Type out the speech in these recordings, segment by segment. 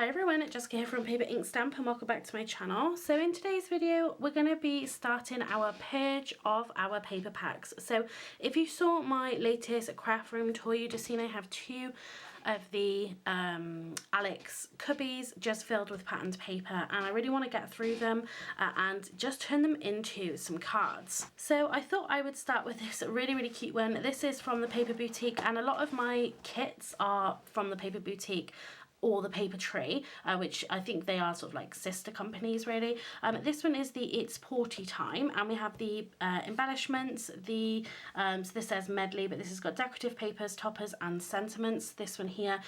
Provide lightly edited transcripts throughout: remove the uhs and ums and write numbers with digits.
Hi everyone, Jessica here from Paper Ink Stamp and welcome back to my channel. So in today's video we're going to be starting our purge of our paper packs. So if you saw my latest craft room tour, you just seen I have two of the Onyx cubbies just filled with patterned paper, and I really want to get through them and just turn them into some cards. So I thought I would start with this really cute one. This is from the Paper Boutique, and a lot of my kits are from the Paper Boutique or the Paper Tree, which I think they are sort of like sister companies really. This one is the It's Party Time, and we have the embellishments, the so this says medley, but this has got decorative papers, toppers and sentiments. This one here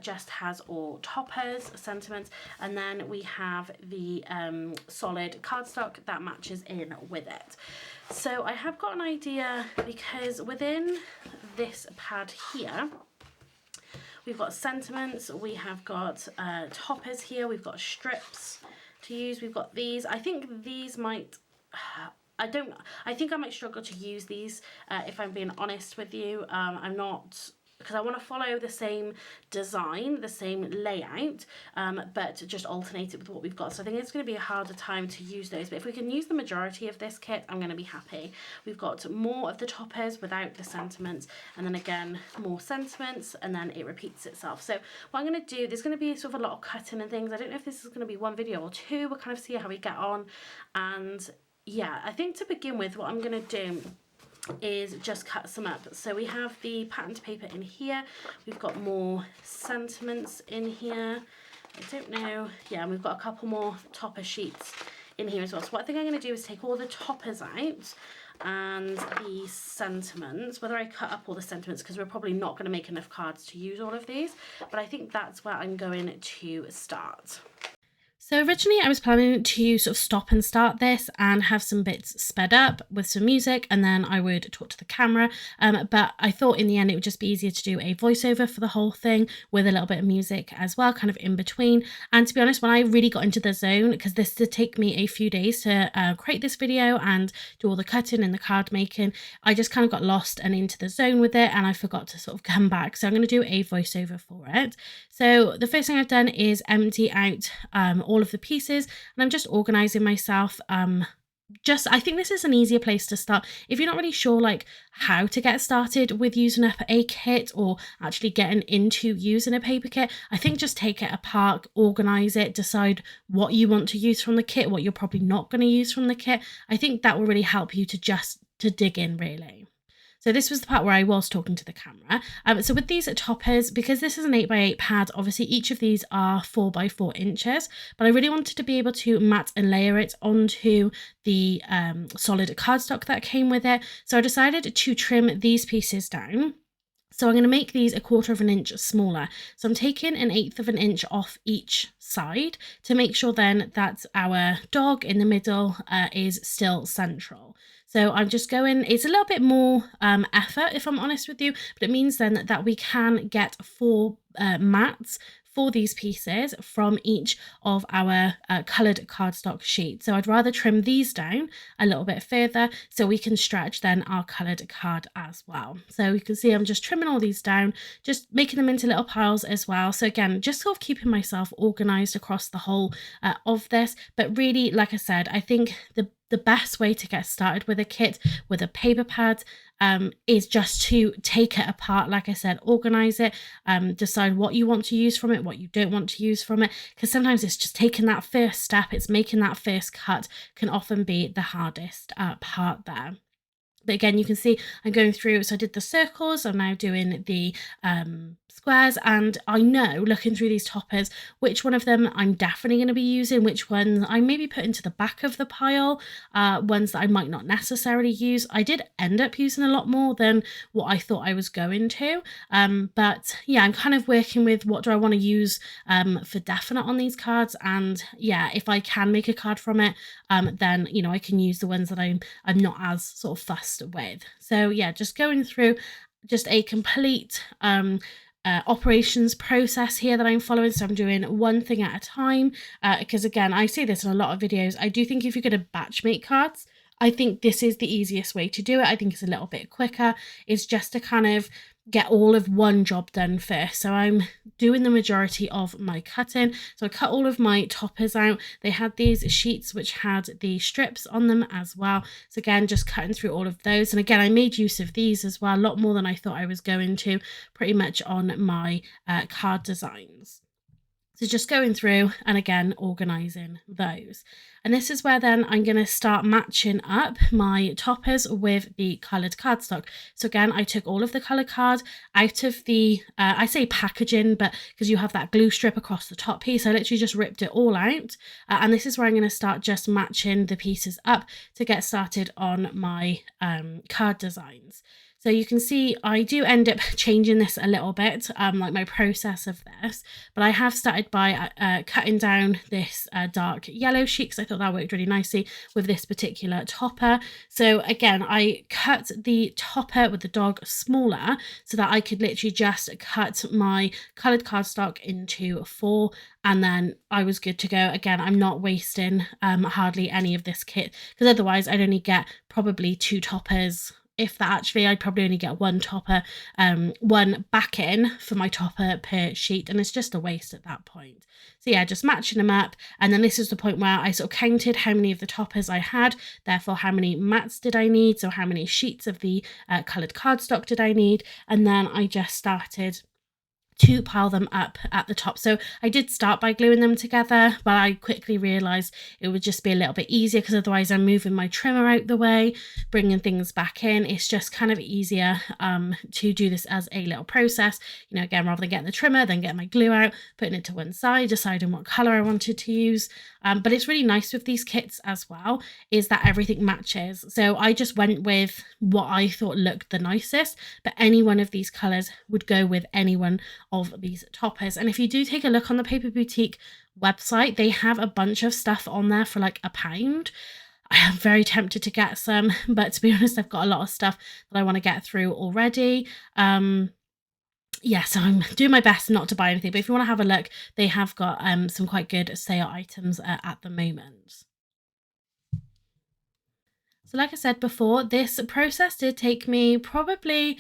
just has all toppers, sentiments, and then we have the solid cardstock that matches in with it. So I have got an idea, because within this pad here we've got sentiments, we have got toppers here, we've got strips to use, we've got these. I think these might, I think I might struggle to use these if I'm being honest with you. I'm not, because I want to follow the same design, the same layout, but just alternate it with what we've got. So I think it's going to be a harder time to use those, but if we can use the majority of this kit, I'm going to be happy. We've got more of the toppers without the sentiments, and then again more sentiments, and then it repeats itself. So what I'm going to do, there's going to be sort of a lot of cutting and things. I don't know if this is going to be one video or two. We'll kind of see how we get on. And yeah, I think to begin with, what I'm going to do is just cut some up. So we have the patterned paper in here, we've got more sentiments in here, I don't know, yeah, and we've got a couple more topper sheets in here as well. So what I think I'm going to do is take all the toppers out and the sentiments, whether I cut up all the sentiments, because we're probably not going to make enough cards to use all of these, but I think that's where I'm going to start. So originally I was planning to sort of stop and start this and have some bits sped up with some music, and then I would talk to the camera, but I thought in the end it would just be easier to do a voiceover for the whole thing with a little bit of music as well, kind of in between. And to be honest, when I really got into the zone, because this did take me a few days to create this video and do all the cutting and the card making, I just kind of got lost and into the zone with it, and I forgot to sort of come back. So I'm going to do a voiceover for it. So the first thing I've done is empty out all of the pieces, and I'm just organizing myself. I think this is an easier place to start if you're not really sure like how to get started with using up a kit or actually getting into using a paper kit. I think just take it apart, organize it, decide what you want to use from the kit, what you're probably not going to use from the kit. I think that will really help you to dig in really. So this was the part where I was talking to the camera. So with these toppers, because this is an 8x8 pad, obviously each of these are 4x4 inches, but I really wanted to be able to mat and layer it onto the solid cardstock that came with it. So I decided to trim these pieces down. So I'm going to make these 1/4 of an inch smaller. So I'm taking 1/8 of an inch off each side to make sure then that our dog in the middle is still central. So I'm just going, it's a little bit more effort if I'm honest with you, but it means then that we can get 4 mats for these pieces from each of our coloured cardstock sheets. So I'd rather trim these down a little bit further so we can stretch then our coloured card as well. So you can see I'm just trimming all these down, just making them into little piles as well. So again, just sort of keeping myself organised across the whole of this. But really, like I said, I think the best way to get started with a kit, with a paper pad, is just to take it apart, like I said, organize it, decide what you want to use from it, what you don't want to use from it, because sometimes it's just taking that first step, it's making that first cut can often be the hardest part there. But again, you can see I'm going through, so I did the circles, I'm now doing the squares, and I know, looking through these toppers, which one of them I'm definitely going to be using, which ones I maybe put into the back of the pile, ones that I might not necessarily use. I did end up using a lot more than what I thought I was going to, but yeah, I'm kind of working with what do I want to use for definite on these cards, and yeah, if I can make a card from it, then you know I can use the ones that I'm not as sort of fussed with. So yeah, just going through just a complete operations process here that I'm following. So I'm doing one thing at a time, because again, I say this in a lot of videos, I do think if you're going to batch make cards, I think this is the easiest way to do it. I think it's a little bit quicker. It's just to kind of get all of one job done first. So I'm doing the majority of my cutting. So I cut all of my toppers out. They had these sheets which had the strips on them as well. So again, just cutting through all of those. And again, I made use of these as well, a lot more than I thought I was going to, pretty much on my card designs. So just going through and again, organising those. And this is where then I'm going to start matching up my toppers with the coloured cardstock. So again, I took all of the coloured card out of the, I say packaging, but because you have that glue strip across the top piece, I literally just ripped it all out. And this is where I'm going to start just matching the pieces up to get started on my card designs. So you can see I do end up changing this a little bit, like my process of this, but I have started by cutting down this dark yellow sheet because I thought that worked really nicely with this particular topper. So again, I cut the topper with the dog smaller so that I could literally just cut my coloured cardstock into 4, and then I was good to go. Again, I'm not wasting hardly any of this kit because otherwise I'd only get probably 2 toppers. If that, actually, I'd probably only get 1 topper, 1 back in for my topper per sheet, and it's just a waste at that point. So yeah, just matching them up, and then this is the point where I sort of counted how many of the toppers I had, therefore how many mats did I need, so how many sheets of the coloured cardstock did I need, and then I just started to pile them up at the top. So I did start by gluing them together, but I quickly realized it would just be a little bit easier because otherwise I'm moving my trimmer out the way, bringing things back in. It's just kind of easier to do this as a little process, you know, again, rather than getting the trimmer, then getting my glue out, putting it to one side, deciding what color I wanted to use. But it's really nice with these kits as well, is that everything matches. So I just went with what I thought looked the nicest, but any one of these colors would go with any one of these toppers. And if you do take a look on the Paper Boutique website, they have a bunch of stuff on there for like £1. I am very tempted to get some, but to be honest, I've got a lot of stuff that I want to get through already. Yeah, so I'm doing my best not to buy anything, but if you want to have a look, they have got some quite good sale items at the moment. So like I said before, this process did take me probably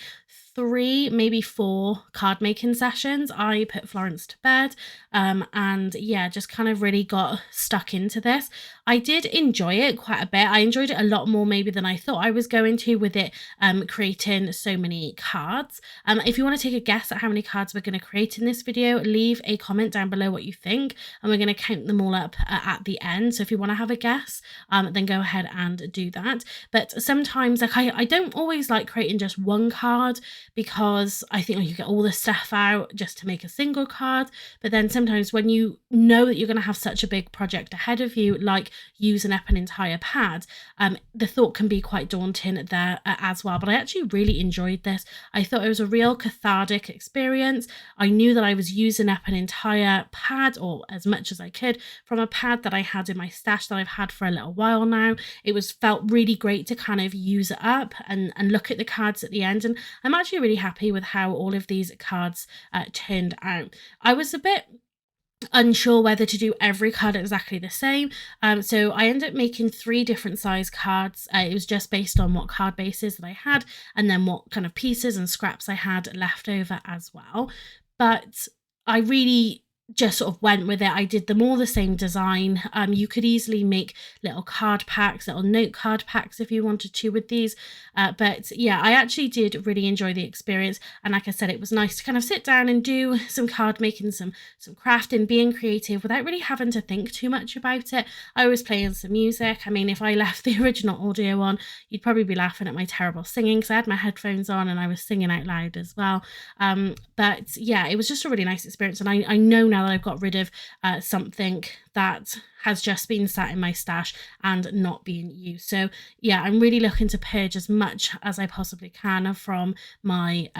3, maybe 4 card making sessions. I put Florence to bed and yeah, just kind of really got stuck into this. I did enjoy it quite a bit. I enjoyed it a lot more maybe than I thought I was going to, with it creating so many cards. If you want to take a guess at how many cards we're going to create in this video, leave a comment down below what you think, and we're going to count them all up at the end. So if you want to have a guess, then go ahead and do that. But sometimes, like, I don't always like creating just one card, because I think, oh, you get all the stuff out just to make a single card. But then sometimes when you know that you're going to have such a big project ahead of you, like using up an entire pad, the thought can be quite daunting there as well. But I actually really enjoyed this. I thought it was a real cathartic experience. I knew that I was using up an entire pad, or as much as I could, from a pad that I had in my stash that I've had for a little while now. It felt really great to kind of use it up and look at the cards at the end. And I'm actually really happy with how all of these cards turned out. I was a bit unsure whether to do every card exactly the same, so I ended up making 3 different size cards. It was just based on what card bases that I had, and then what kind of pieces and scraps I had left over as well. But I really just sort of went with it. I did them all the same design. You could easily make little card packs, little note card packs if you wanted to with these. But yeah, I actually did really enjoy the experience. And like I said, it was nice to kind of sit down and do some card making, some crafting, being creative without really having to think too much about it. I was playing some music. I mean, if I left the original audio on, you'd probably be laughing at my terrible singing, because I had my headphones on and I was singing out loud as well. But yeah, it was just a really nice experience. And I know now that I've got rid of something that has just been sat in my stash and not being used. So yeah, I'm really looking to purge as much as I possibly can from my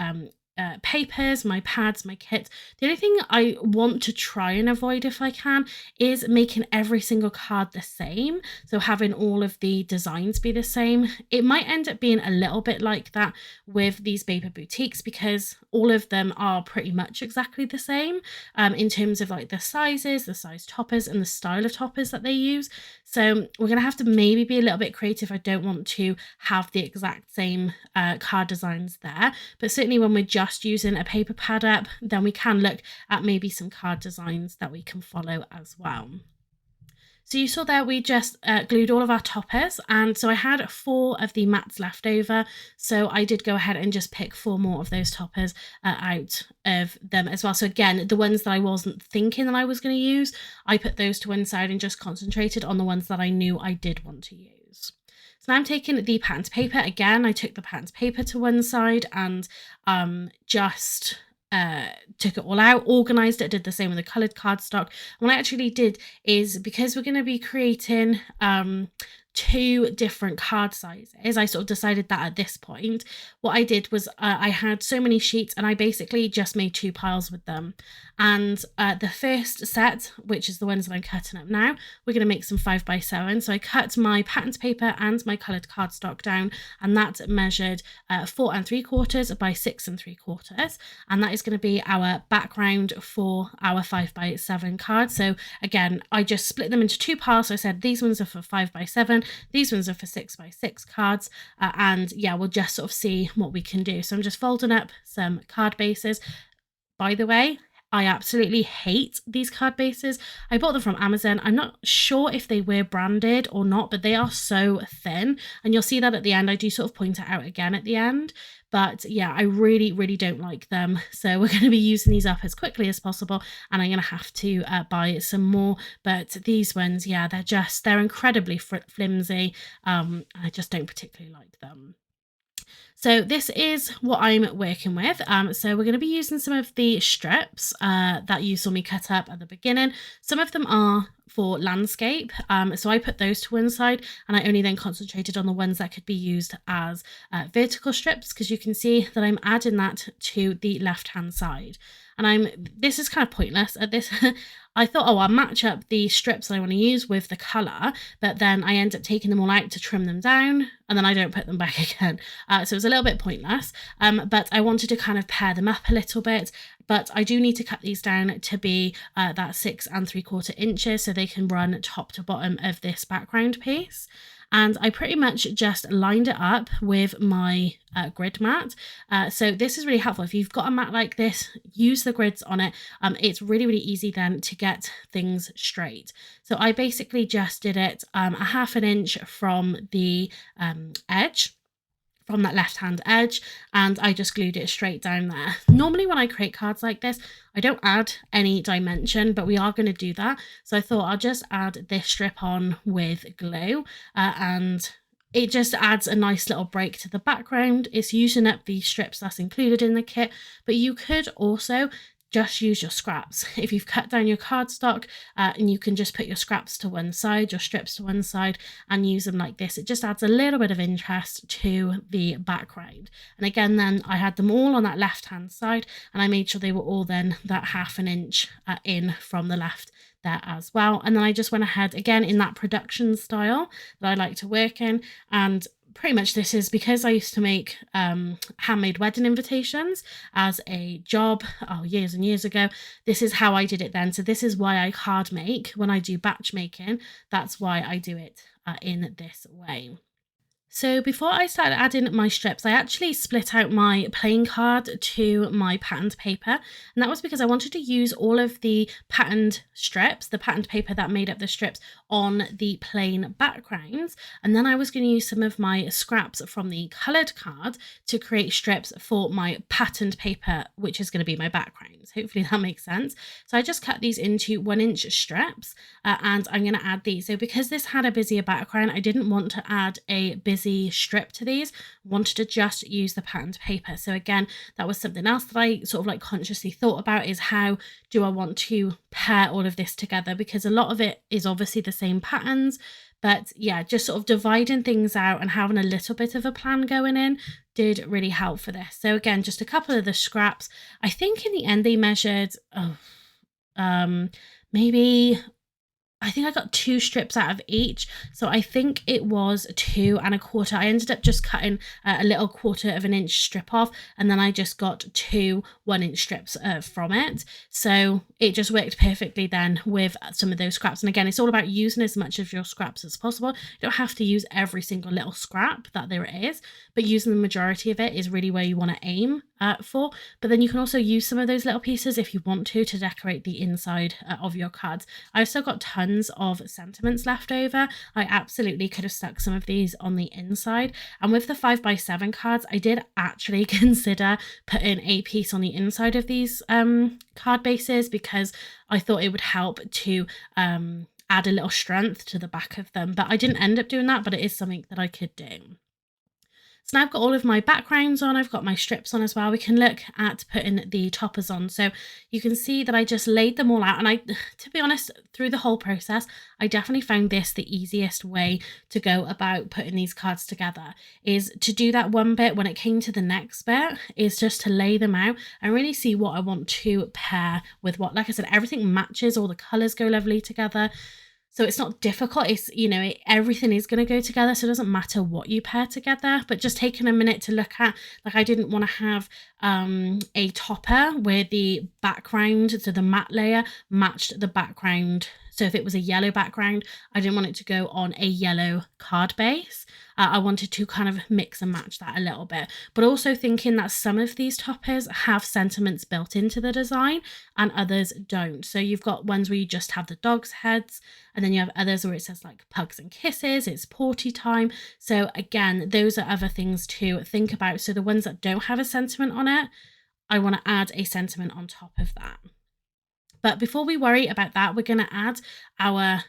papers, my pads, my kit. The only thing I want to try and avoid, if I can, is making every single card the same. So having all of the designs be the same. It might end up being a little bit like that with these Paper Boutiques, because all of them are pretty much exactly the same in terms of like the sizes, the size toppers, and the style of toppers that they use. So we're going to have to maybe be a little bit creative. I don't want to have the exact same card designs there, but certainly when we're just just using a paper pad up, then we can look at maybe some card designs that we can follow as well. So you saw there we just glued all of our toppers, and so I had 4 of the mats left over, so I did go ahead and just pick 4 more of those toppers out of them as well. So again, the ones that I wasn't thinking that I was going to use, I put those to one side and just concentrated on the ones that I knew I did want to use. So now I'm taking the patterned paper. Again, I took the patterned paper to one side and just took it all out, organized it, did the same with the colored cardstock. And what I actually did is, because we're going to be creating 2 different card sizes, I sort of decided that at this point. What I did was I had so many sheets and I basically just made 2 piles with them. And the first set, which is the ones that I'm cutting up now, we're going to make some 5x7. So I cut my patterned paper and my coloured cardstock down, and that measured 4 3/4 by 6 3/4. And that is going to be our background for our 5x7 card. So again, I just split them into 2 piles. So I said these ones are for 5x7, these ones are for 6x6 cards. And yeah, we'll just sort of see what we can do. So I'm just folding up some card bases. By the way, I absolutely hate these card bases. I bought them from Amazon. I'm not sure if they were branded or not, but they are so thin. And you'll see that at the end. I do sort of point it out again at the end. But yeah, I really, really don't like them. So we're going to be using these up as quickly as possible. And I'm going to have to buy some more. But these ones, yeah, they're incredibly flimsy. I just don't particularly like them. So this is what I'm working with. So we're going to be using some of the strips that you saw me cut up at the beginning. Some of them are for landscape. So I put those to one side, and I only then concentrated on the ones that could be used as vertical strips, because you can see that I'm adding that to the left-hand side. And this is kind of pointless at this. I thought, oh, I'll match up the strips that I want to use with the colour, but then I end up taking them all out to trim them down, and then I don't put them back again. So it's a little bit pointless, but I wanted to kind of pair them up a little bit. But I do need to cut these down to be that 6 3/4 inches, so they can run top to bottom of this background piece. And I pretty much just lined it up with my grid mat. So this is really helpful. If you've got a mat like this, use the grids on it. It's really, really easy then to get things straight. So I basically just did it a 1/2 inch from the edge, from that left-hand edge, and I just glued it straight down there. Normally when I create cards like this, I don't add any dimension, but we are going to do that. So I thought I'll just add this strip on with glue, and it just adds a nice little break to the background. It's using up the strips that's included in the kit, but you could also just use your scraps. If you've cut down your cardstock, and you can just put your scraps to one side, your strips to one side, and use them like this. It just adds a little bit of interest to the background. And again, then I had them all on that left hand side, and I made sure they were all then that 1/2 inch in from the left there as well. And then I just went ahead again in that production style that I like to work in, and pretty much this is because I used to make handmade wedding invitations as a job years and years ago. This is how I did it then. So this is why I card make when I do batch making. That's why I do it in this way. So before I started adding my strips, I actually split out my plain card to my patterned paper. And that was because I wanted to use all of the patterned strips, the patterned paper that made up the strips, on the plain backgrounds. And then I was going to use some of my scraps from the coloured card to create strips for my patterned paper, which is going to be my backgrounds. Hopefully that makes sense. So I just cut these into 1-inch strips, and I'm going to add these. So because this had a busier background, I didn't want to add a busy strip to these. Wanted to just use the patterned paper. So again, that was something else that I sort of like consciously thought about, is how do I want to pair all of this together, because a lot of it is obviously the same patterns, but yeah, just sort of dividing things out and having a little bit of a plan going in did really help for this. So again, just a couple of the scraps. I think in the end they measured maybe I think I got 2 strips out of each, so I think it was 2 1/4. I ended up just cutting a little 1/4 of an inch strip off, and then I just got 2 1-inch strips from it. So it just worked perfectly then with some of those scraps. And again, it's all about using as much of your scraps as possible. You don't have to use every single little scrap that there is, but using the majority of it is really where you want to aim for. But then you can also use some of those little pieces if you want to decorate the inside of your cards. I've still got tons of sentiments left over. I absolutely could have stuck some of these on the inside. And with the 5x7 cards, I did actually consider putting a piece on the inside of these card bases, because I thought it would help to add a little strength to the back of them. But I didn't end up doing that, but it is something that I could do. So now I've got all of my backgrounds on, I've got my strips on as well. We can look at putting the toppers on. So you can see that I just laid them all out. And to be honest, through the whole process, I definitely found this the easiest way to go about putting these cards together, is to do that one bit when it came to the next bit, is just to lay them out and really see what I want to pair with what. Like I said, everything matches, all the colours go lovely together. So it's not difficult. It's, you know, everything is going to go together. So it doesn't matter what you pair together, but just taking a minute to look at, like, I didn't want to have a topper where the background, so the matte layer matched the background. So if it was a yellow background, I didn't want it to go on a yellow card base. I wanted to kind of mix and match that a little bit, but also thinking that some of these toppers have sentiments built into the design and others don't. So you've got ones where you just have the dogs' heads, and then you have others where it says like pugs and kisses, it's party time. So again, those are other things to think about. So the ones that don't have a sentiment on it, I want to add a sentiment on top of that. But before we worry about that, we're going to add our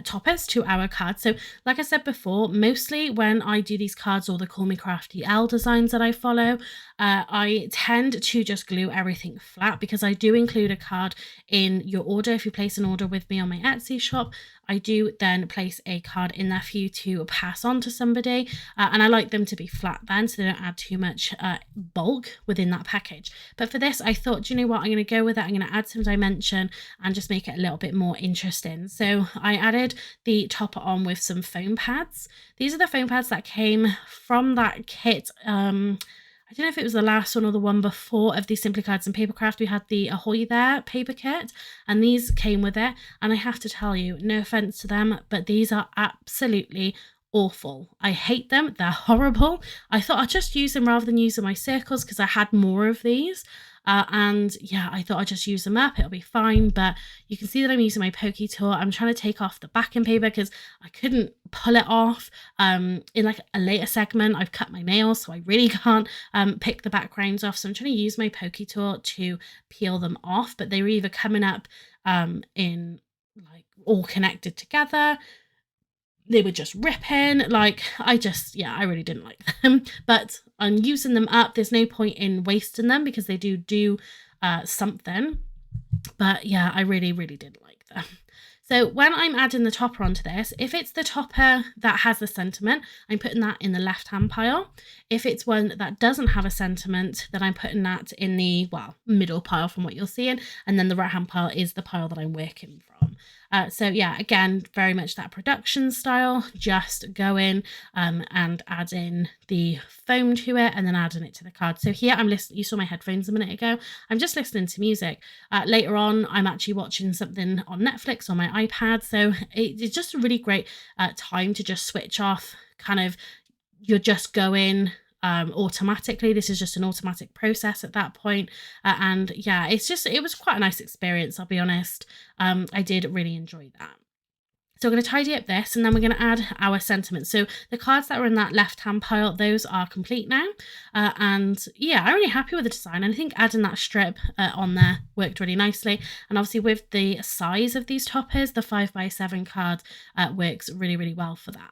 toppers to our cards. So like I said before, mostly when I do these cards or the Call Me Crafty L designs that I follow, I tend to just glue everything flat, because I do include a card in your order. If you place an order with me on my Etsy shop, I do then place a card in there for you to pass on to somebody, and I like them to be flat then, so they don't add too much bulk within that package. But for this, I thought, you know what, I'm going to go with it. I'm going to add some dimension and just make it a little bit more interesting. So I added the topper on with some foam pads. These are the foam pads that came from that kit. I don't know if it was the last one or the one before of the Simply Cards and Papercraft. We had the Ahoy There paper kit, and these came with it. And I have to tell you, no offense to them, but these are absolutely awful. I hate them. They're horrible. I thought I'd just use them rather than using my circles, because I had more of these. And yeah, I thought I'd just use them up, it'll be fine. But you can see that I'm using my pokey tool. I'm trying to take off the backing paper because I couldn't pull it off. In like a later segment, I've cut my nails, so I really can't pick the backgrounds off. So I'm trying to use my pokey tool to peel them off, but they were either coming up in like all connected together. They were just ripping, like, I really didn't like them, but I'm using them up. There's no point in wasting them because they do something. But yeah, I really didn't like them. So when I'm adding the topper onto this, if it's the topper that has the sentiment, I'm putting that in the left-hand pile. If it's one that doesn't have a sentiment, then I'm putting that in the, well, middle pile from what you're seeing. And then the right-hand pile is the pile that I'm working from. So yeah, again, very much that production style, just go in and add in the foam to it and then adding it to the card. So here I'm listening, you saw my headphones a minute ago, I'm just listening to music. Later on, I'm actually watching something on Netflix on my iPad. So it's just a really great time to just switch off, kind of, you're just going automatically. This is just an automatic process at that point. And yeah, it was quite a nice experience, I'll be honest. I did really enjoy that. So we're going to tidy up this, and then we're going to add our sentiments. So the cards that were in that left-hand pile, those are complete now. And yeah, I'm really happy with the design. And I think adding that strip on there worked really nicely. And obviously with the size of these toppers, the 5x7 card works really well for that.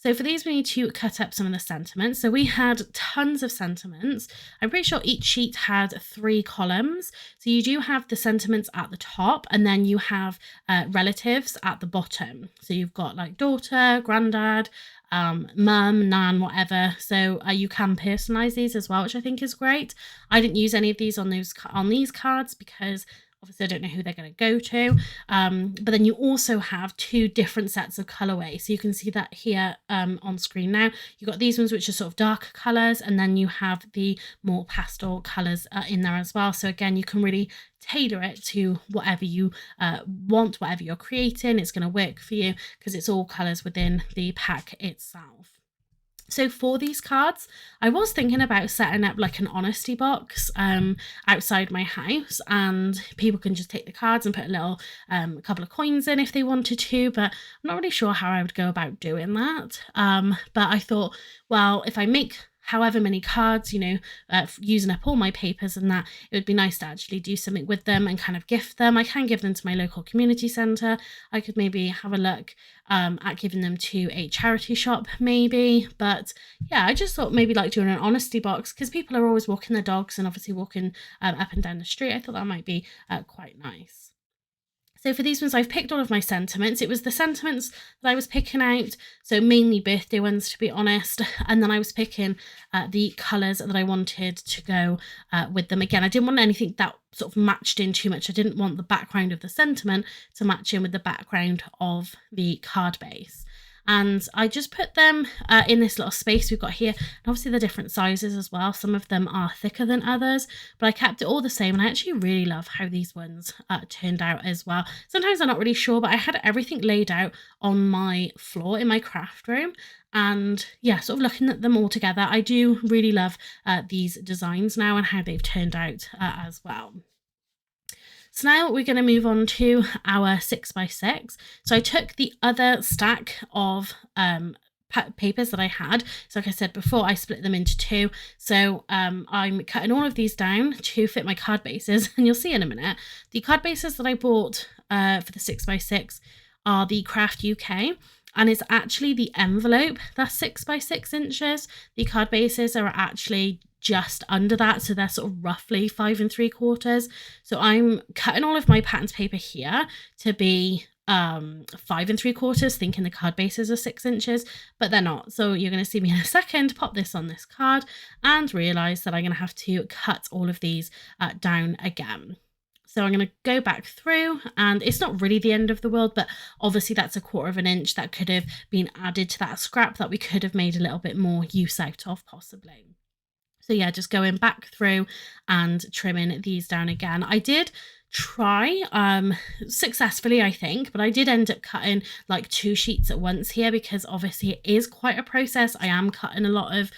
So for these, we need to cut up some of the sentiments. So we had tons of sentiments. I'm pretty sure each sheet had 3 columns. So you do have the sentiments at the top, and then you have relatives at the bottom. So you've got like daughter, granddad, mum, nan, whatever. So you can personalize these as well, which I think is great. I didn't use any of these on these cards because Obviously, I don't know who they're going to go to. But then you also have 2 different sets of colorway. So you can see that here on screen now. You've got these ones which are sort of darker colors, and then you have the more pastel colors in there as well. So again, you can really tailor it to whatever you want, whatever you're creating. It's going to work for you because it's all colors within the pack itself. So for these cards, I was thinking about setting up like an honesty box outside my house, and people can just take the cards and put a little couple of coins in if they wanted to, but I'm not really sure how I would go about doing that. But I thought, well, if I make however many cards, you know, using up all my papers and that, it would be nice to actually do something with them and kind of gift them. I can give them to my local community centre. I could maybe have a look at giving them to a charity shop maybe. But yeah, I just thought maybe like doing an honesty box, because people are always walking their dogs and obviously walking up and down the street. I thought that might be quite nice. So for these ones, I've picked all of my sentiments. It was the sentiments that I was picking out, so mainly birthday ones, to be honest. And then I was picking the colours that I wanted to go with them. Again, I didn't want anything that sort of matched in too much. I didn't want the background of the sentiment to match in with the background of the card base. And I just put them in this little space we've got here. And obviously they're different sizes as well. Some of them are thicker than others, but I kept it all the same. And I actually really love how these ones turned out as well. Sometimes I'm not really sure, but I had everything laid out on my floor in my craft room. And yeah, sort of looking at them all together, I do really love these designs now and how they've turned out as well. So now we're going to move on to our 6x6. So I took the other stack of papers that I had. So like I said before, I split them into 2. So I'm cutting all of these down to fit my card bases. And you'll see in a minute, the card bases that I bought for the 6x6 are the Craft UK. And it's actually the envelope that's 6x6 inches. The card bases are actually just under that, so they're sort of roughly 5 3/4. So I'm cutting all of my patterns paper here to be 5 3/4, thinking the card bases are 6 inches, but they're not. So you're going to see me in a second pop this on this card and realize that I'm going to have to cut all of these down again. So I'm going to go back through, and it's not really the end of the world, but obviously that's a 1/4 of an inch that could have been added to that scrap that we could have made a little bit more use out of possibly. So yeah, just going back through and trimming these down again. I did try successfully, I think, but I did end up cutting like 2 sheets at once here, because obviously it is quite a process. I am cutting a lot of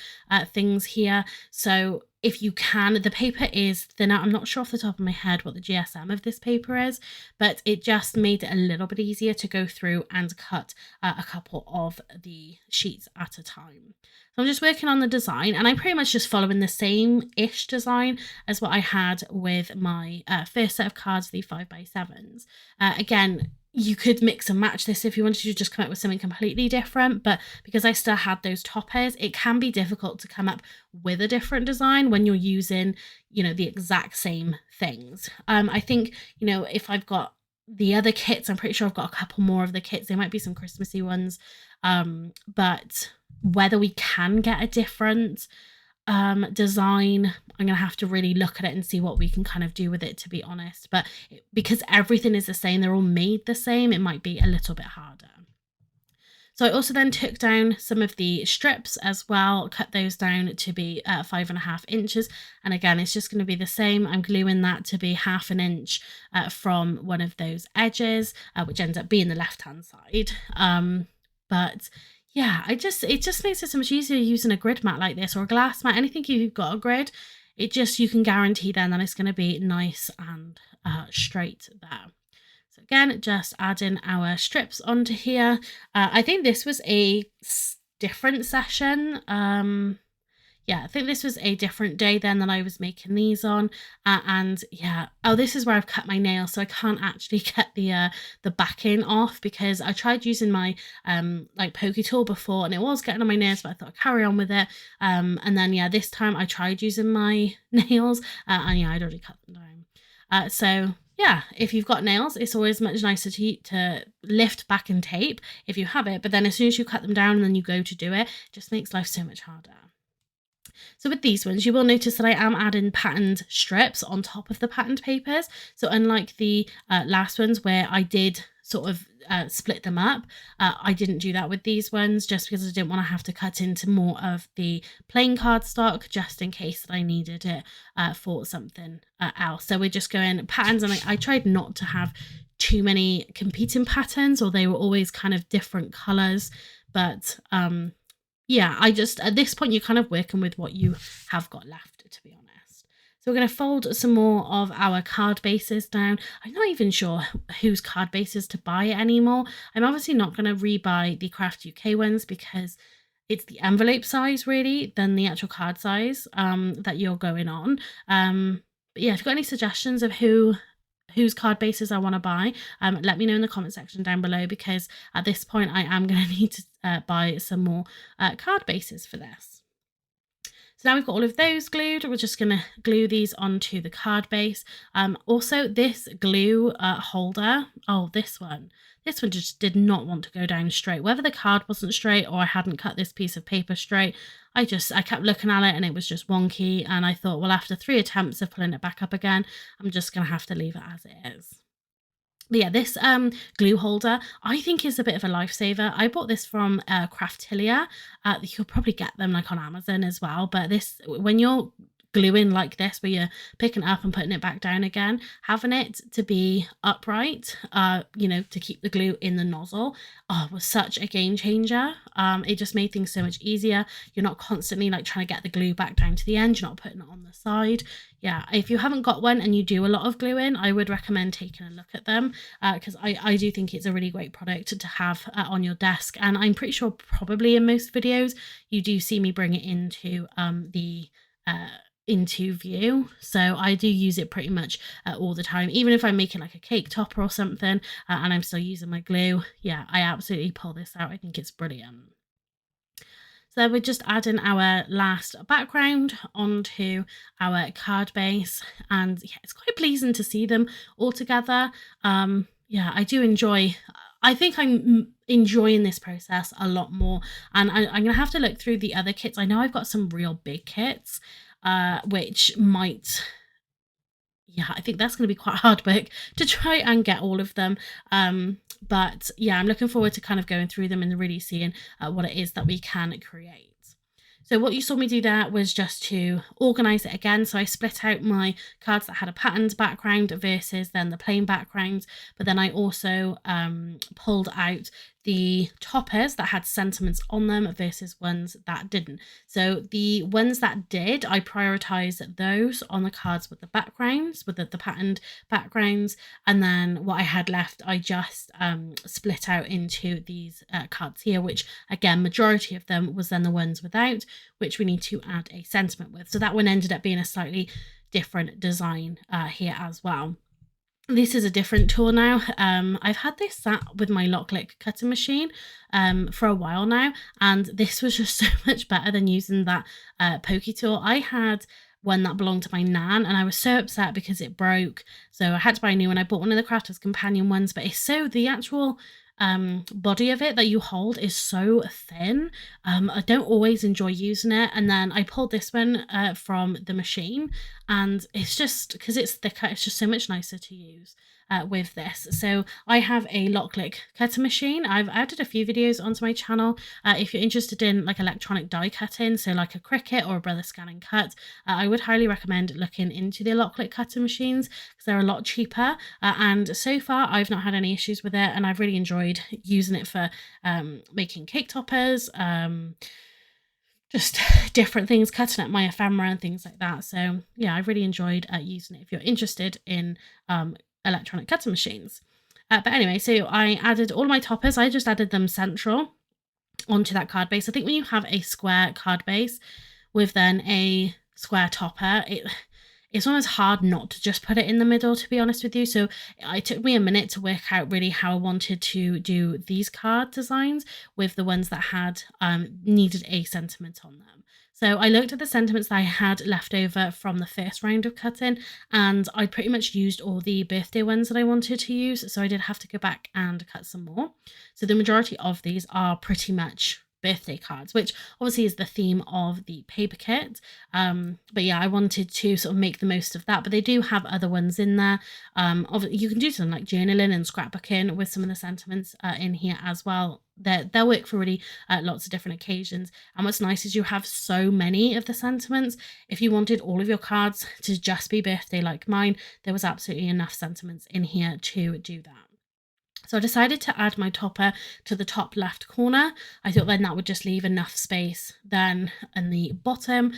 things here. So if you can, the paper is thinner. I'm not sure off the top of my head what the GSM of this paper is, but it just made it a little bit easier to go through and cut a couple of the sheets at a time. So I'm just working on the design, and I'm pretty much just following the same-ish design as what I had with my first set of cards, the 5x7s. Again, you could mix and match this if you wanted to just come up with something completely different, but because I still had those toppers, it can be difficult to come up with a different design when you're using, you know, the exact same things. I think, you know, if I've got the other kits, I'm pretty sure I've got a couple more of the kits. There might be some Christmassy ones, but whether we can get a different design, I'm gonna have to really look at it and see what we can kind of do with it, to be honest. But because everything is the same, they're all made the same, it might be a little bit harder. So I also then took down some of the strips as well, cut those down to be 5.5 inches. And again, it's just going to be the same. I'm gluing that to be 1/2 inch from one of those edges, which ends up being the left-hand side. But yeah, it just makes it so much easier using a grid mat like this, or a glass mat, anything. If you've got a grid, you can guarantee then that it's going to be nice and straight there. So again, just adding our strips onto here. I think this was a different session. Yeah, I think this was a different day then that I was making these on. And yeah, oh, this is where I've cut my nail, so I can't actually get the backing off, because I tried using my like pokey tool before and it was getting on my nails, but I thought I'd carry on with it. And then yeah, this time I tried using my nails, and yeah, I'd already cut them down. So yeah, if you've got nails, it's always much nicer to lift back and tape if you have it, but then as soon as you cut them down and then you go to do it, it just makes life so much harder. So with these ones, you will notice that I am adding patterned strips on top of the patterned papers. So unlike the last ones where I did sort of split them up, I didn't do that with these ones just because I didn't want to have to cut into more of the plain cardstock just in case that I needed it for something else. So we're just going patterns, and I tried not to have too many competing patterns, or they were always kind of different colors, but yeah, I just, at this point, you're kind of working with what you have got left, to be honest. So we're going to fold some more of our card bases down. I'm not even sure whose card bases to buy anymore. I'm obviously not going to rebuy the Craft UK ones because it's the envelope size really than the actual card size that you're going on. But yeah, if you've got any suggestions of whose card bases I want to buy, let me know in the comment section down below, because at this point I am going to need to buy some more card bases for this. So now we've got all of those glued, we're just going to glue these onto the card base. Also this glue holder, this one just did not want to go down straight. Whether the card wasn't straight or I hadn't cut this piece of paper straight, I kept looking at it and it was just wonky, and I thought, well, after 3 attempts of pulling it back up again, I'm just going to have to leave it as it is. But yeah, this glue holder I think is a bit of a lifesaver. I bought this from Craftilia. You'll probably get them like on Amazon as well, but this, when you're gluing like this where you're picking it up and putting it back down again, having it to be upright, you know, to keep the glue in the nozzle, was such a game changer. It just made things so much easier. You're not constantly like trying to get the glue back down to the end, you're not putting it on the side. Yeah, if you haven't got one and you do a lot of gluing, I would recommend taking a look at them, because I do think it's a really great product to have on your desk, and I'm pretty sure probably in most videos you do see me bring it into into view. So I do use it pretty much all the time, even if I'm making like a cake topper or something and I'm still using my glue. Yeah, I absolutely pull this out. I think it's brilliant. So we're just adding our last background onto our card base, and yeah, it's quite pleasing to see them all together. Yeah, I do enjoy, I think I'm enjoying this process a lot more, and I'm gonna have to look through the other kits. I know I've got some real big kits which might, yeah, I think that's going to be quite hard work to try and get all of them. But yeah, I'm looking forward to kind of going through them and really seeing what it is that we can create. So what you saw me do there was just to organise it again. So I split out my cards that had a patterned background versus then the plain background. But then I also pulled out the toppers that had sentiments on them versus ones that didn't. So the ones that did, I prioritised those on the cards with the backgrounds, with the patterned backgrounds. And then what I had left, I just split out into these cards here, which again, majority of them was then the ones without, which we need to add a sentiment with. So that one ended up being a slightly different design here as well. This is a different tool now. I've had this sat with my lock-click cutting machine for a while now, and this was just so much better than using that pokey tool. I had one that belonged to my nan, and I was so upset because it broke, so I had to buy a new one. I bought one of the Crafter's Companion ones, but it's so, the actual body of it that you hold is so thin. I don't always enjoy using it, and then I pulled this one from the machine, and it's just, because it's thicker, it's just so much nicer to use with this. So I have a lock-click cutter machine. I've added a few videos onto my channel if you're interested in like electronic die cutting, so like a Cricut or a Brother Scan & Cut. I would highly recommend looking into the lock-click cutter machines because they're a lot cheaper, and so far I've not had any issues with it, and I've really enjoyed using it for making cake toppers, just different things, cutting up my ephemera and things like that. So yeah, I've really enjoyed using it if you're interested in electronic cutting machines. But anyway, so I added all my toppers. I just added them central onto that card base. I think when you have a square card base with then a square topper, it's almost hard not to just put it in the middle, to be honest with you. So it took me a minute to work out really how I wanted to do these card designs with the ones that had needed a sentiment on them. So I looked at the sentiments that I had left over from the first round of cutting, and I pretty much used all the birthday ones that I wanted to use. So I did have to go back and cut some more. So the majority of these are pretty much birthday cards, which obviously is the theme of the paper kit. But yeah, I wanted to sort of make the most of that, but they do have other ones in there. You can do something like journaling and scrapbooking with some of the sentiments in here as well. They'll work for really lots of different occasions. And what's nice is you have so many of the sentiments. If you wanted all of your cards to just be birthday like mine, there was absolutely enough sentiments in here to do that. So I decided to add my topper to the top left corner. I thought then that would just leave enough space then in the bottom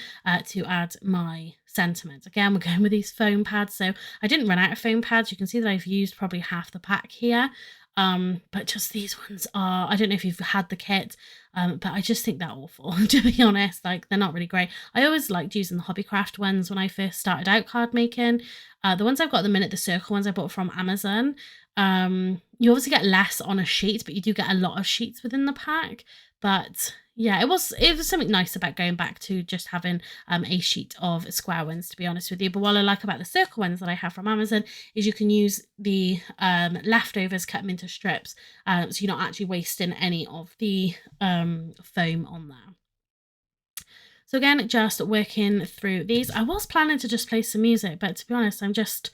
to add my sentiments. Again, we're going with these foam pads. So I didn't run out of foam pads. You can see that I've used probably half the pack here. But just these ones are, I don't know if you've had the kit, but I just think they're awful, to be honest. Like, they're not really great. I always liked using the Hobbycraft ones when I first started out card making. The ones I've got at the minute, the circle ones I bought from Amazon, you obviously get less on a sheet, but you do get a lot of sheets within the pack. But yeah, it was something nice about going back to just having a sheet of square ones, to be honest with you. But what I like about the circle ones that I have from Amazon is you can use the leftovers, cut them into strips, so you're not actually wasting any of the foam on there. So again, just working through these. I was planning to just play some music, but to be honest, I'm just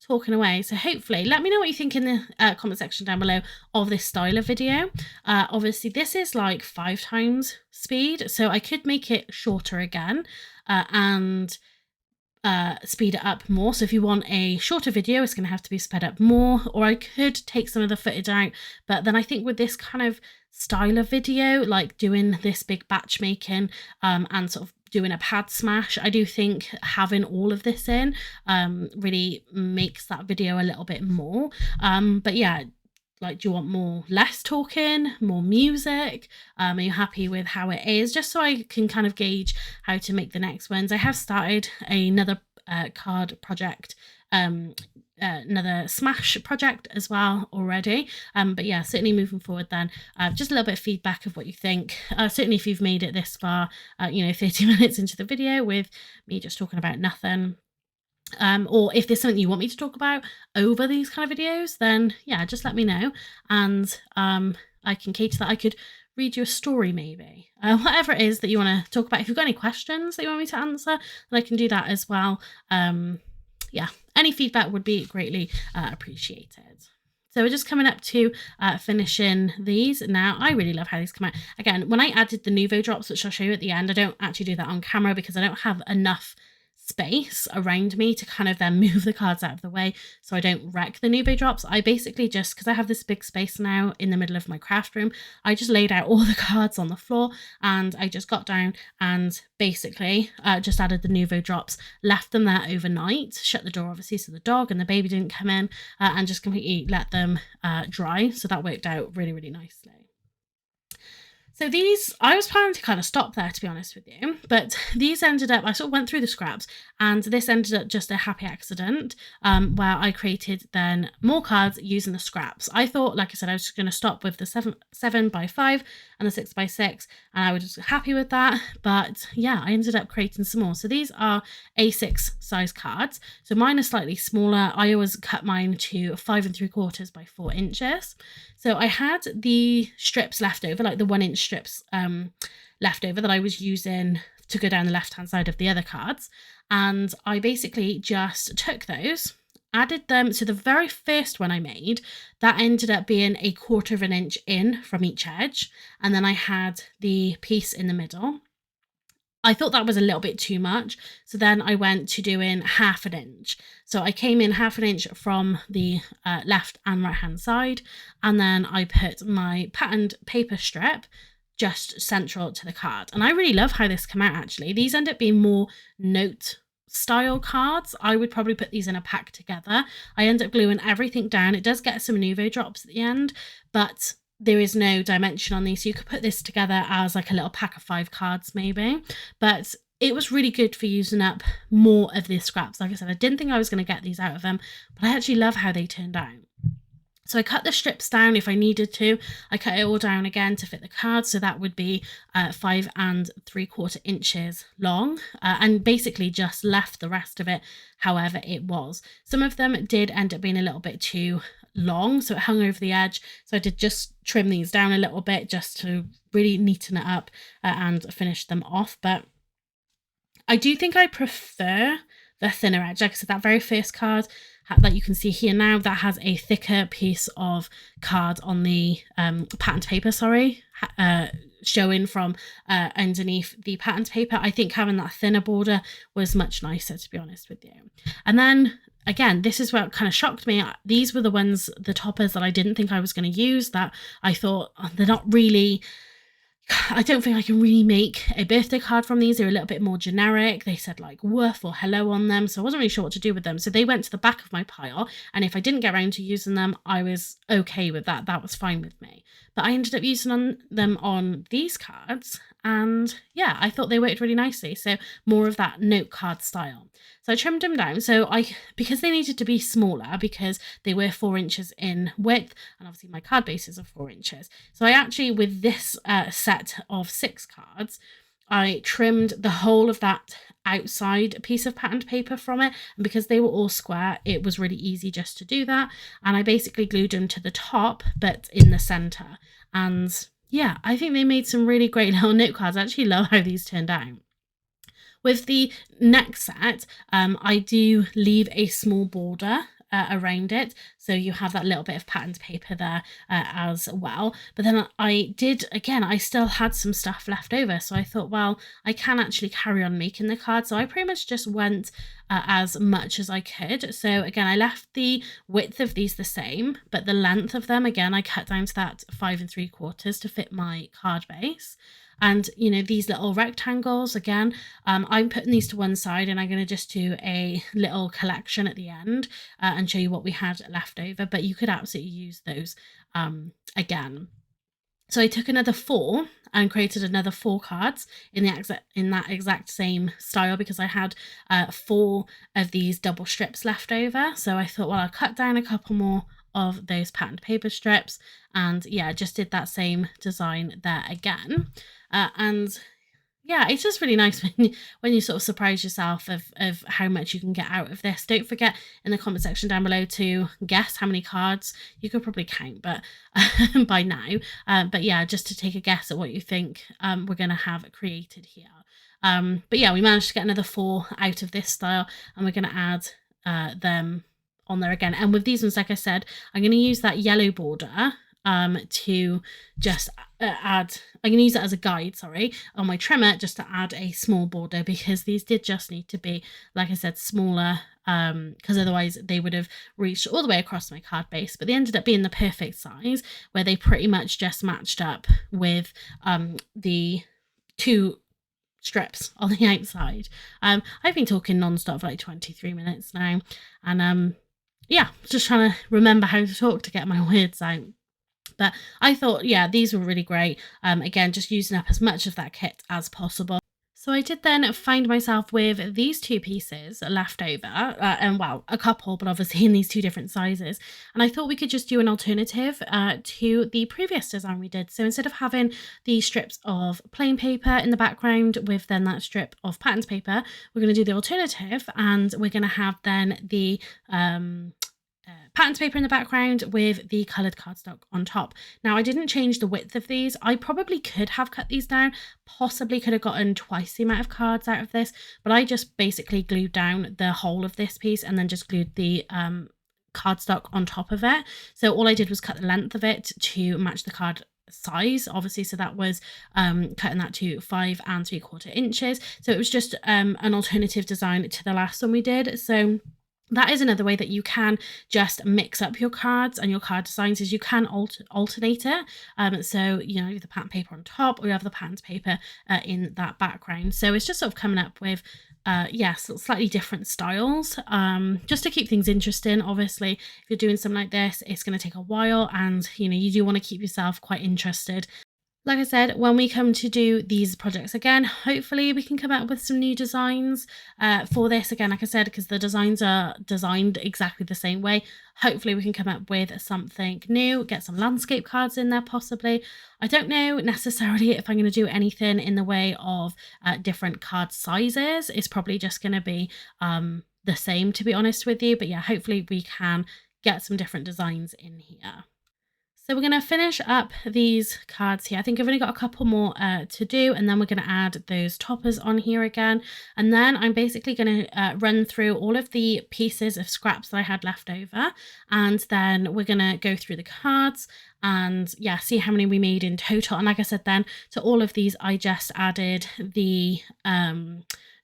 talking away. So hopefully, let me know what you think in the comment section down below of this style of video. Obviously, this is like 5 times speed, so I could make it shorter again and speed it up more. So if you want a shorter video, it's going to have to be sped up more, or I could take some of the footage out. But then I think with this kind of style of video, like doing this big batch making and sort of doing a pad smash, I do think having all of this in really makes that video a little bit more. But yeah, like, do you want less talking, more music? Are you happy with how it is? Just so I can kind of gauge how to make the next ones. I have started another card project, another smash project as well already. But yeah, certainly moving forward then, just a little bit of feedback of what you think. Certainly if you've made it this far, 30 minutes into the video with me just talking about nothing. Or if there's something you want me to talk about over these kind of videos, then yeah, just let me know, and I can cater that. I could read you a story maybe, whatever it is that you want to talk about. If you've got any questions that you want me to answer, then I can do that as well. Yeah, any feedback would be greatly appreciated. So we're just coming up to finishing these now. I really love how these come out. Again, when I added the Nuvo drops, which I'll show you at the end, I don't actually do that on camera because I don't have enough space around me to kind of then move the cards out of the way so I don't wreck the Nuvo drops. I basically just, because I have this big space now in the middle of my craft room, I just laid out all the cards on the floor and I just got down and basically just added the Nuvo drops, left them there overnight, shut the door obviously so the dog and the baby didn't come in, and just completely let them dry. So that worked out really, really nicely. So these, I was planning to kind of stop there, to be honest with you, but these ended up, I sort of went through the scraps, and this ended up just a happy accident where I created then more cards using the scraps. I thought, like I said, I was just going to stop with the 7x5 and the 6x6, and I was happy with that, but yeah, I ended up creating some more. So these are A6 size cards. So mine are slightly smaller. I always cut mine to 5 3/4 by 4 inches. So I had the strips left over, like the 1-inch strips left over that I was using to go down the left-hand side of the other cards. And I basically just took those, added them to the very first one I made. That ended up being 1/4 inch in from each edge. And then I had the piece in the middle. I thought that was a little bit too much. So then I went to doing 1/2 inch. So I came in 1/2 inch from the left and right hand side. And then I put my patterned paper strip just central to the card. And I really love how this came out actually. These end up being more note style cards. I would probably put these in a pack together. I end up gluing everything down. It does get some Nuvo drops at the end, but there is no dimension on these, so you could put this together as like a little pack of 5 cards maybe. But it was really good for using up more of the scraps. Like I said, I didn't think I was going to get these out of them, but I actually love how they turned out. So I cut the strips down if I needed to. I cut it all down again to fit the card, so that would be 5 3/4 inches long, and basically just left the rest of it however it was. Some of them did end up being a little bit too long, so it hung over the edge. So I did just trim these down a little bit just to really neaten it up and finish them off. But I do think I prefer the thinner edge. Like I said, that very first card that you can see here now, that has a thicker piece of card on the patterned paper, showing from underneath the patterned paper. I think having that thinner border was much nicer, to be honest with you. And then again, this is where it kind of shocked me. These were the ones, the toppers, that I didn't think I was going to use, that I thought, they're not really, I don't think I can really make a birthday card from these. They're a little bit more generic. They said like woof or hello on them, so I wasn't really sure what to do with them. So they went to the back of my pile, and if I didn't get around to using them, I was okay with that. That was fine with me. But I ended up using them on these cards, and yeah, I thought they worked really nicely. So more of that note card style. So I trimmed them down. So because they needed to be smaller, because they were 4 inches in width, and obviously my card bases are 4 inches. So I actually, with this set of 6 cards, I trimmed the whole of that outside piece of patterned paper from it, and because they were all square, it was really easy just to do that. And I basically glued them to the top, but in the center. And yeah, I think they made some really great little note cards. I actually love how these turned out. With the next set, I do leave a small border around it, so you have that little bit of patterned paper there as well. But then I still had some stuff left over, so I thought, well, I can actually carry on making the card. So I pretty much just went as much as I could. So again, I left the width of these the same, but the length of them, again, I cut down to that 5 3/4 to fit my card base. And, you know, these little rectangles, again, I'm putting these to one side, and I'm going to just do a little collection at the end and show you what we had left over. But you could absolutely use those again. So I took another 4 and created another 4 cards in that exact same style, because I had 4 of these double strips left over. So I thought, well, I'll cut down a couple more of those patterned paper strips, and yeah, just did that same design there again. And yeah, it's just really nice when you sort of surprise yourself of how much you can get out of this. Don't forget in the comment section down below to guess how many cards. You could probably count, but by now. But yeah, just to take a guess at what you think we're going to have created here. But yeah, we managed to get another 4 out of this style, and we're going to add them on there again. And with these ones, like I said, I'm going to use that yellow border to just add, I'm going to use that as a guide, on my trimmer, just to add a small border, because these did just need to be, like I said, smaller, because otherwise they would have reached all the way across my card base. But they ended up being the perfect size, where they pretty much just matched up with the 2 strips on the outside. I've been talking non-stop for like 23 minutes now, and yeah, just trying to remember how to talk to get my words out. But I thought, yeah, these were really great. Again, just using up as much of that kit as possible. So I did then find myself with these 2 pieces left over, and well, a couple, but obviously in these 2 different sizes. And I thought we could just do an alternative to the previous design we did. So instead of having the strips of plain paper in the background with then that strip of patterned paper, we're going to do the alternative, and we're going to have then the patterned paper in the background with the coloured cardstock on top. Now, I didn't change the width of these. I probably could have cut these down, possibly could have gotten twice the amount of cards out of this, but I just basically glued down the whole of this piece and then just glued the cardstock on top of it. So all I did was cut the length of it to match the card size, obviously, so that was cutting that to 5 3/4 inches. So it was just an alternative design to the last one we did. So that is another way that you can just mix up your cards and your card designs, is you can alternate it. So, you know, the pattern paper on top, or you have the patterned paper in that background. So it's just sort of coming up with slightly different styles, just to keep things interesting. Obviously, if you're doing something like this, it's going to take a while, and you know, you do want to keep yourself quite interested. Like I said, when we come to do these projects again, hopefully we can come up with some new designs for this. Again, like I said, because the designs are designed exactly the same way, hopefully we can come up with something new, get some landscape cards in there possibly. I don't know necessarily if I'm going to do anything in the way of different card sizes. It's probably just going to be the same, to be honest with you. But yeah, hopefully we can get some different designs in here. So we're going to finish up these cards here. I think I've only got a couple more to do, and then we're going to add those toppers on here again. And then I'm basically going to run through all of the pieces of scraps that I had left over. And then we're going to go through the cards and yeah, see how many we made in total. And like I said, then to all of these, I just added the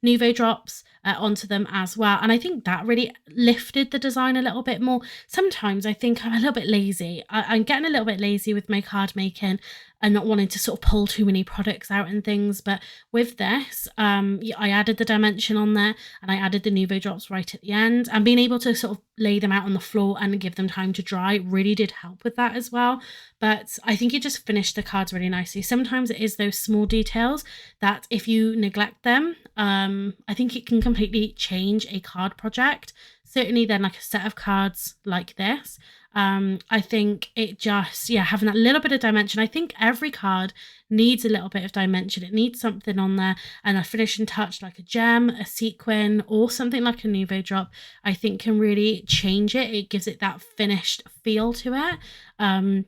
Nuvo drops onto them as well, and I think that really lifted the design a little bit more. Sometimes I think I'm a little bit lazy. I'm getting a little bit lazy with my card making and not wanting to sort of pull too many products out and things, but with this I added the dimension on there, and I added the Nuvo drops right at the end, and being able to sort of lay them out on the floor and give them time to dry really did help with that as well. But I think it just finished the cards really nicely. Sometimes it is those small details that if you neglect them, I think it can completely change a card project. Certainly then like a set of cards like this, I think it just, yeah, having that little bit of dimension. I think every card needs a little bit of dimension. It needs something on there, and a finishing touch like a gem, a sequin, or something like a Nuvo drop, I think can really change it. It gives it that finished feel to it.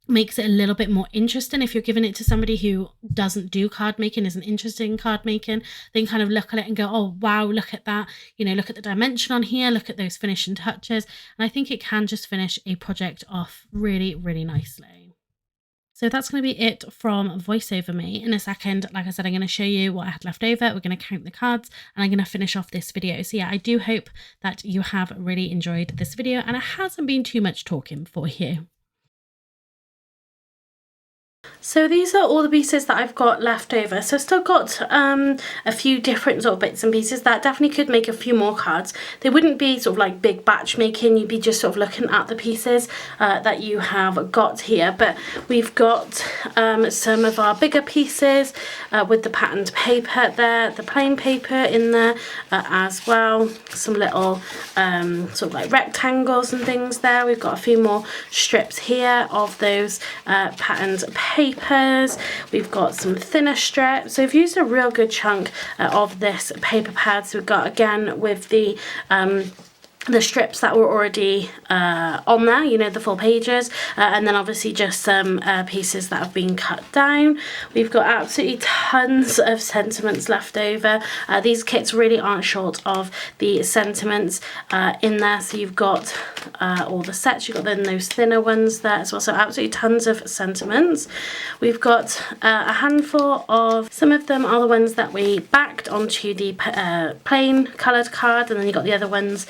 Makes it a little bit more interesting. If you're giving it to somebody who doesn't do card making, isn't interested in card making, they can kind of look at it and go, oh wow, look at that, you know, look at the dimension on here, look at those finishing touches. And I think it can just finish a project off really, really nicely. So that's going to be it from Voice Over Me. In a second, like I said, I'm going to show you what I had left over. We're going to count the cards, and I'm going to finish off this video. So yeah, I do hope that you have really enjoyed this video and it hasn't been too much talking for you. So these are all the pieces that I've got left over. So I've still got a few different sort of bits and pieces that definitely could make a few more cards. They wouldn't be sort of like big batch making, you'd be just sort of looking at the pieces that you have got here. But we've got some of our bigger pieces with the patterned paper there, the plain paper in there as well. Some little sort of like rectangles and things there. We've got a few more strips here of those patterned papers. We've got some thinner strips, so we've used a real good chunk of this paper pad. So we've got, again, with the strips that were already on there, you know, the full pages, and then obviously just some pieces that have been cut down. We've got absolutely tons of sentiments left over. These kits really aren't short of the sentiments in there, so you've got all the sets, you've got then those thinner ones there as well, so absolutely tons of sentiments. We've got a handful of, some of them are the ones that we backed onto the plain coloured card, and then you've got the other ones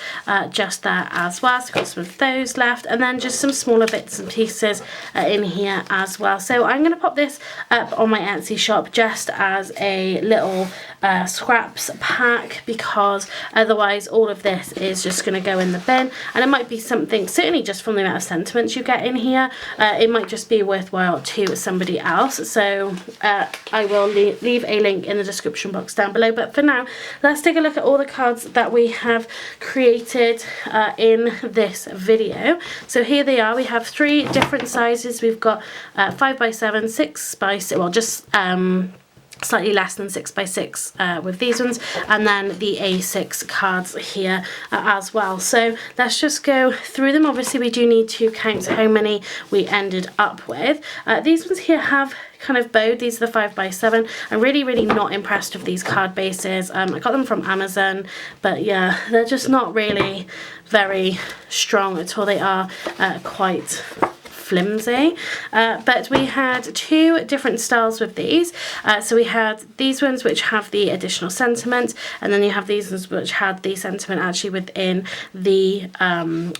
just there as well, so we've got some of those left, and then just some smaller bits and pieces in here as well. So I'm going to pop this up on my Etsy shop just as a little scraps pack, because otherwise all of this is just going to go in the bin, and it might be something, certainly just from the amount of sentiments you get in here, it might just be worthwhile to somebody else. So I will leave a link in the description box down below, but for now let's take a look at all the cards that we have created in this video. So here they are. We have 3 different sizes. We've got 5x7, 6x6, well, just slightly less than 6x6 with these ones, and then the A6 cards here as well. So let's just go through them. Obviously we do need to count how many we ended up with. These ones here have kind of bowed. These are the 5x7. I'm really not impressed with these card bases. I got them from Amazon, but yeah, they're just not really very strong at all. They are quite flimsy, but we had 2 different styles with these. So we had these ones which have the additional sentiment, and then you have these ones which had the sentiment actually within the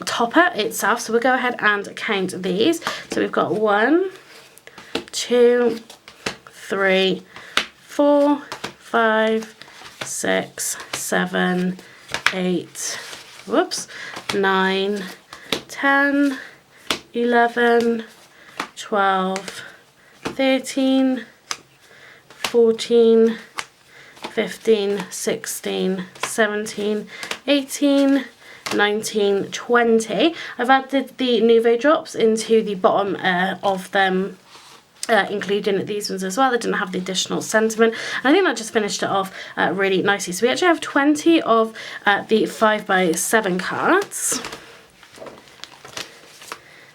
topper itself. So we'll go ahead and count these. So we've got 1, 2, 3, 4, 5, 6, 7, 8, whoops, 9, 10, 11, 12, 13, 14, 15, 16, 17, 18, 19, 20. I've added the Nuvo drops into the bottom of them, including these ones as well. They didn't have the additional sentiment, and I think that just finished it off really nicely. So we actually have 20 of the 5x7 cards.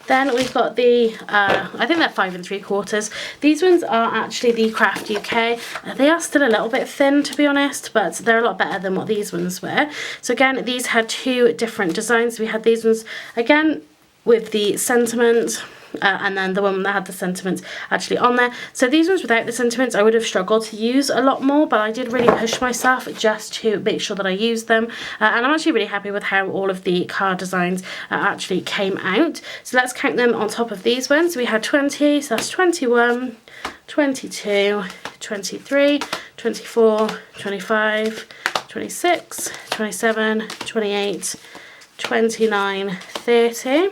Then we've got the, I think they're 5 3/4. These ones are actually the Craft UK. They are still a little bit thin, to be honest, but they're a lot better than what these ones were. So again, these had 2 different designs. We had these ones, again, with the sentiment, and then the one that had the sentiments actually on there. So these ones without the sentiments I would have struggled to use a lot more, but I did really push myself just to make sure that I used them, and I'm actually really happy with how all of the card designs actually came out. So let's count them on top of these ones. We had 20, so that's 21, 22, 23, 24, 25, 26, 27, 28, 29, 30,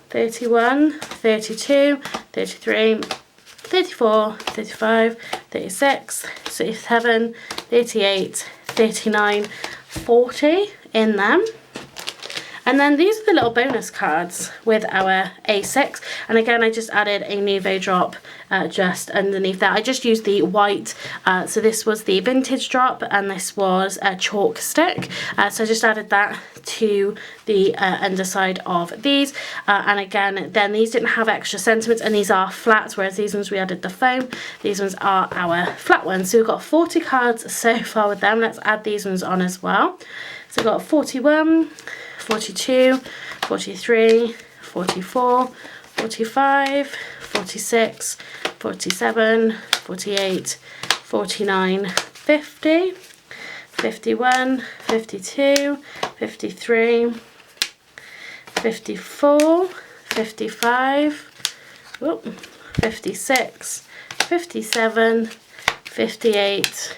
31, 32, 33, 34, 35, 36, 37, 38, 39, 40 in them. And then these are the little bonus cards with our A6. And again, I just added a Nuvo drop just underneath that. I just used the white. So this was the vintage drop and this was a chalk stick. So I just added that to the underside of these. And again, then these didn't have extra sentiments and these are flat, whereas these ones we added the foam. These ones are our flat ones. So we've got 40 cards so far with them. Let's add these ones on as well. So we've got 41, 42, 43, 44, 45, 46, 47, 48, 49, 50, 51, 52, 53, 54, 55, 56, 57, 58,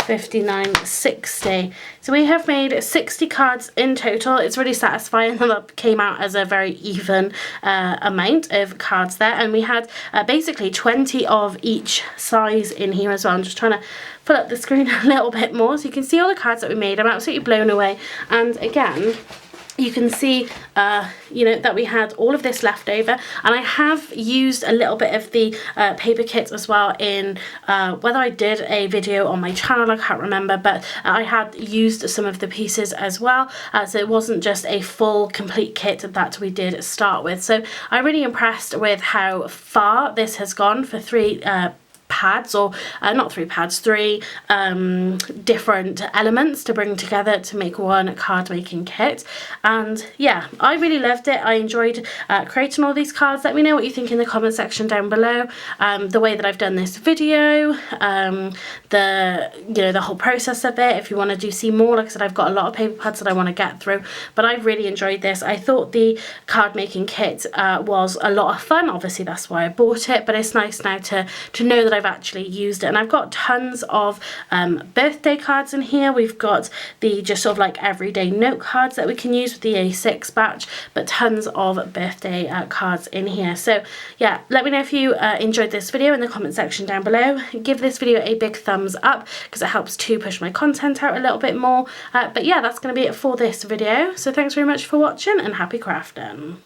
59, 60. So we have made 60 cards in total. It's really satisfying that that came out as a very even amount of cards there, and we had basically 20 of each size in here as well. I'm just trying to pull up the screen a little bit more so you can see all the cards that we made. I'm absolutely blown away. And again, you can see, you know, that we had all of this left over, and I have used a little bit of the paper kit as well in, whether I did a video on my channel, I can't remember, but I had used some of the pieces as well, so it wasn't just a full complete kit that we did start with. So I'm really impressed with how far this has gone for 3 pads, or not 3 pads, 3 different elements to bring together to make one card making kit. And yeah, I really loved it. I enjoyed creating all these cards. Let me know what you think in the comment section down below. The way that I've done this video, the whole process of it. If you want to see more, like I said, I've got a lot of paper pads that I want to get through, but I've really enjoyed this. I thought the card making kit was a lot of fun. Obviously that's why I bought it, but it's nice now to know that I've actually used it. And I've got tons of birthday cards in here. We've got the just sort of like everyday note cards that we can use with the A6 batch, but tons of birthday cards in here. So yeah, let me know if you enjoyed this video in the comment section down below. Give this video a big thumbs up because it helps to push my content out a little bit more. But yeah, that's going to be it for this video. So thanks very much for watching and happy crafting.